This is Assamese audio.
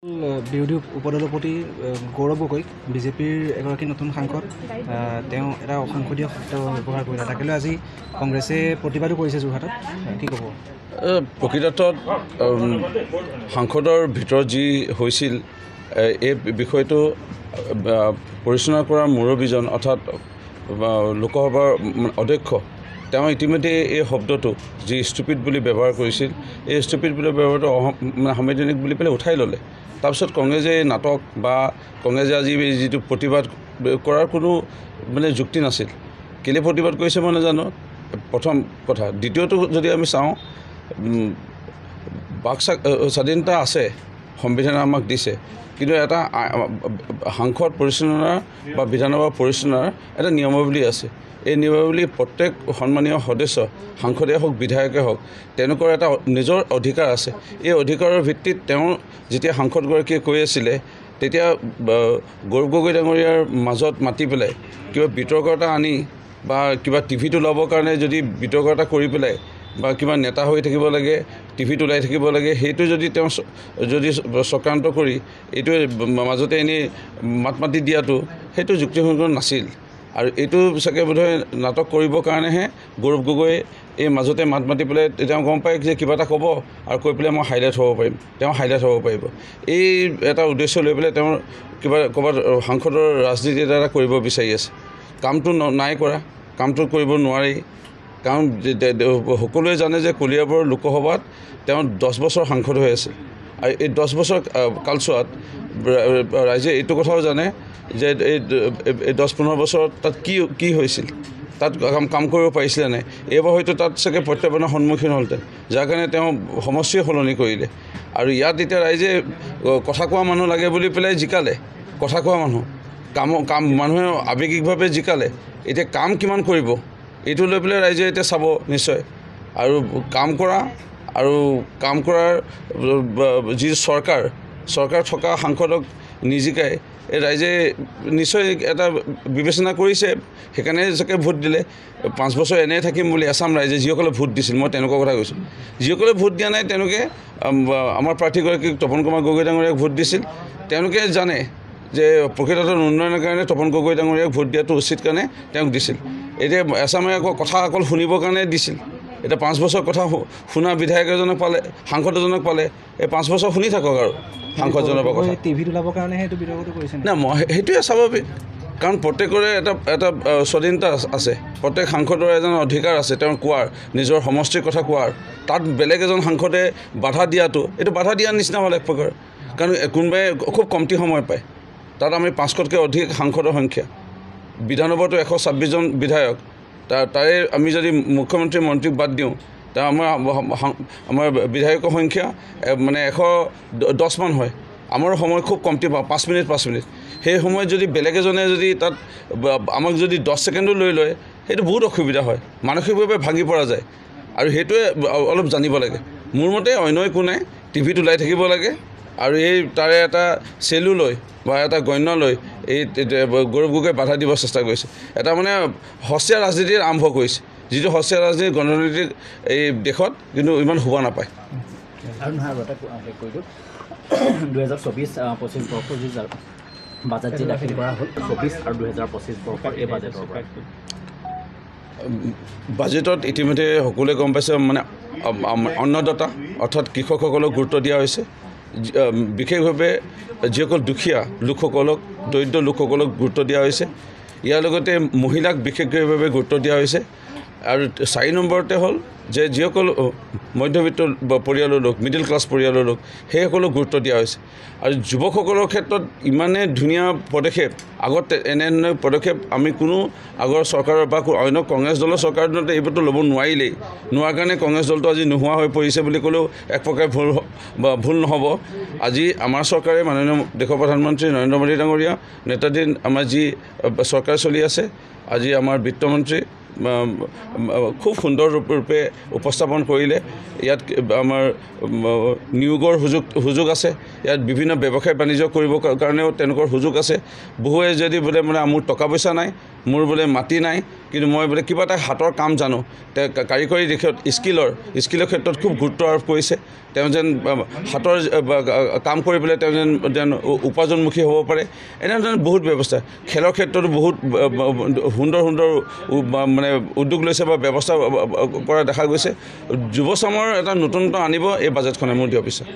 বিৰোধী উপদলপতি গৌৰৱ গগৈ বিজেপিৰ এগৰাকী নতুন সাংসদ তেওঁ এটা অসাংসদীয় শব্দ ব্যৱহাৰ কৰিলে তাকে লৈ আজি কংগ্ৰেছে প্ৰতিবাদো কৰিছে যোৰহাটত কি ক'ব প্ৰকৃতত সাংসদৰ ভিতৰত যি হৈছিল এই বিষয়টো পৰিচালনা কৰাৰ মুৰব্বীজন অৰ্থাৎ লোকসভাৰ অধ্যক্ষ তেওঁ ইতিমধ্যে এই শব্দটো যি ষ্টুপিড বুলি ব্যৱহাৰ কৰিছিল এই ষ্টুপিড বুলি ব্যৱহাৰটো সাংবিধানিক বুলি পেলাই উঠাই ল'লে তাৰপিছত কংগ্ৰেছে নাটক বা কংগ্ৰেছে আজি যিটো প্ৰতিবাদ কৰাৰ কোনো যুক্তি নাছিল কেলে প্ৰতিবাদ কৰিছে মই নাজানো প্ৰথম কথা দ্বিতীয়টো যদি আমি চাওঁ বাক স্বাধীনতা আছে সংবিধানে আমাক দিছে কিন্তু এটা সাংসদ পৰিচালনাৰ বা বিধানসভা পৰিচালনাৰ এটা নিয়মাৱলী আছে এই নিয়মাৱলী প্ৰত্যেক সন্মানীয় সদস্য সাংসদে হওক বিধায়কে হওক তেওঁলোকৰ এটা নিজৰ অধিকাৰ আছে এই অধিকাৰৰ ভিত্তিত তেওঁ যেতিয়া সাংসদগৰাকীয়ে কৈ আছিলে তেতিয়া গৌৰৱ গগৈ ডাঙৰীয়াৰ মাজত মাতি পেলাই কিবা বিতৰ্ক এটা আনি বা কিবা টিভিত ওলাবৰ কাৰণে যদি বিতৰ্ক এটা কৰি পেলাই বা কিবা নেতা হৈ থাকিব লাগে টিভিত ওলাই থাকিব লাগে সেইটো যদি তেওঁ যদি চক্ৰান্ত কৰি এইটো মাজতে এনেই মাত মাতি দিয়াটো সেইটো যুক্তিসংগত নাছিল আৰু এইটো চাগে বোধহয় নাটক কৰিবৰ কাৰণেহে গৌৰৱ গগৈ এই মাজতে মাত মাতি পেলাই তেওঁ গম পায় যে কিবা এটা ক'ব আৰু কৈ পেলাই মই হাইলাইট হ'ব পাৰিম তেওঁ হাইলাইট হ'ব পাৰিব এই এটা উদ্দেশ্য লৈ পেলাই তেওঁৰ কিবা ক'ৰবাত সাংসদৰ ৰাজনীতি এটা কৰিব বিচাৰি আছে কামটো নাই কৰা কামটো কৰিব নোৱাৰি কাৰণ সকলোৱে জানে যে কলিয়াবৰ লোকসভাত তেওঁ 10 বছৰ সাংসদ হৈ আছে আৰু এই 10 বছৰ কালচোৱাত ৰাইজে এইটো কথাও জানে যে এই 10-15 বছৰত তাত কি হৈছিল তাত কাম কৰিব পাৰিছিলে নাই এইবাৰ হয়তো তাত চাগে প্ৰত্যাহ্বানৰ সন্মুখীন হ'লহেঁতেন যাৰ কাৰণে তেওঁ সমষ্টিয়ে সলনি কৰিলে আৰু ইয়াত এতিয়া ৰাইজে কথা কোৱা মানুহ লাগে বুলি পেলাই জিকালে কথা কোৱা মানুহ কাম মানুহে আৱেগিকভাৱে জিকালে এতিয়া কাম কিমান কৰিব এইটো লৈ পেলাই ৰাইজে এতিয়া চাব নিশ্চয় আৰু কাম কৰাৰ যি চৰকাৰ থকা সাংসদক নিজিকাই এই ৰাইজে নিশ্চয় এটা বিবেচনা কৰিছে সেইকাৰণে চাগে ভোট দিলে 5 বছৰ এনেই থাকিম বুলি আসাম ৰাইজে যিসকলে ভোট দিছিল মই তেনেকুৱা কথা কৈছোঁ যিসকলে ভোট দিয়া নাই তেওঁলোকে আমাৰ প্ৰাৰ্থীগৰাকীক তপন কুমাৰ গগৈ ডাঙৰীয়াক ভোট দিছিল তেওঁলোকে জানে যে প্ৰকৃতত উন্নয়নৰ কাৰণে তপন গগৈ ডাঙৰীয়াক ভোট দিয়াটো উচিত কাৰণে তেওঁক দিছিল এতিয়া আসামে আকৌ কথা অকল শুনিবৰ কাৰণে দিছিল এতিয়া 5 বছৰ কথা শুনা বিধায়ক এজনক পালে সাংসদ এজনক পালে এই 5 বছৰ শুনি থাকক আৰু সাংসদজনৰ কথা টিভিত ওলাবৰ কাৰণে সেইটো বিতৰ্কটো কৰিছে না মই সেইটোৱে স্বাভাৱিক কাৰণ প্ৰত্যেকৰে এটা স্বাধীনতা আছে প্ৰত্যেক সাংসদৰ এজন অধিকাৰ আছে তেওঁ কোৱাৰ নিজৰ সমষ্টিৰ কথা কোৱাৰ তাত বেলেগ এজন সাংসদে বাধা দিয়াটো এইটো বাধা দিয়াৰ নিচিনা হ'ল এক প্ৰকাৰ কাৰণ কোনোবাই খুব কমটি সময় পায় তাত আমি 500তকৈ অধিক সাংসদৰ সংখ্যা বিধানসভাতো 126জন বিধায়ক তাৰে আমি যদি মুখ্যমন্ত্ৰী মন্ত্ৰীক বাদ দিওঁ তা আমাৰ বিধায়কৰ সংখ্যা 110 মান হয় আমাৰ সময় খুব কমটি 5 মিনিট সেই সময়ত যদি বেলেগ এজনে যদি তাত আমাক যদি 10 ছেকেণ্ডো লৈ লয় সেইটো বহুত অসুবিধা হয় মানসিকভাৱে ভাঙি পৰা যায় আৰু সেইটোৱে অলপ জানিব লাগে মোৰ মতে অন্য একো নাই টিভিত ওলাই থাকিব লাগে আৰু এই তাৰে এটা চেলু লৈ বা এটা গণ্য লৈ এই গৌৰৱ গগৈ বাধা দিব চেষ্টা কৰিছে এটা হস্তীয়া ৰাজনীতি আৰম্ভ কৰিছে যিটো হস্তীয়া ৰাজনীতি গণনীতিক এই দেশত কিন্তু ইমান শুভ নাপায় আৰু নহয় আগতে কৈ দিওঁ 2024-25 বৰ্ষৰ যি বাজেট যি দাখিল কৰা হ'ল 24 আৰু 2025 বৰ্ষৰ এই বাজেটৰ পৰা বাজেটত ইতিমধ্যে সকলোৱে গম পাইছে অন্নদাতা অৰ্থাৎ কৃষকসকলক গুৰুত্ব দিয়া হৈছে বিশেষভাৱে যিসকল দুখীয়া লোকসকলক দৰিদ্ৰ লোকসকলক গুৰুত্ব দিয়া হৈছে ইয়াৰ লগতে মহিলাক বিশেষভাৱে গুৰুত্ব দিয়া হৈছে আৰু 4 নম্বৰতে হ'ল যে যিসকল মধ্যবিত্ত পৰিয়ালৰ লোক মিডল ক্লাছ পৰিয়ালৰ লোক সেইসকলক গুৰুত্ব দিয়া হৈছে আৰু যুৱকসকলৰ ক্ষেত্ৰত ইমানে ধুনীয়া পদক্ষেপ আগত এনে পদক্ষেপ আমি কোনো আগৰ চৰকাৰৰ বা অন্য কংগ্ৰেছ দলৰ চৰকাৰৰ দিনতে এইবোৰতো ল'ব নোৱাৰাৰ কাৰণে কংগ্ৰেছ দলটো আজি নোহোৱা হৈ পৰিছে বুলি ক'লেও এক প্ৰকাৰ ভুল নহ'ব আজি আমাৰ চৰকাৰে মাননীয় দেশৰ প্ৰধানমন্ত্ৰী নৰেন্দ্ৰ মোদী ডাঙৰীয়া নেতাধীন আমাৰ যি চৰকাৰ চলি আছে আজি আমাৰ বিত্তমন্ত্ৰী খুব সুন্দৰ ৰূপে উপস্থাপন কৰিলে ইয়াত আমাৰ নিয়োগৰ সুযোগ আছে ইয়াত বিভিন্ন ব্যৱসায় বাণিজ্য কৰিবৰ কাৰণেও তেওঁলোকৰ সুযোগ আছে বহুৱে যদি বোলে মোৰ টকা পইচা নাই মোৰ বোলে মাটি নাই কিন্তু মই বোলে কিবা এটা হাতৰ কাম জানো তেওঁ কাৰিকৰী দিশত স্কিলৰ ক্ষেত্ৰত খুব গুৰুত্ব আৰোপ কৰিছে তেওঁ যেন হাতৰ কাম কৰি পেলাই তেওঁ যেন উপাৰ্জনমুখী হ'ব পাৰে এনেধৰণৰ বহুত ব্যৱস্থা খেলৰ ক্ষেত্ৰতো বহুত সুন্দৰ মানে উদ্যোগ লৈছে বা ব্যৱস্থা কৰা দেখা গৈছে যুৱচামৰ এটা নতুনত্ব আনিব এই বাজেটখনে মোৰ দিয়া পিছত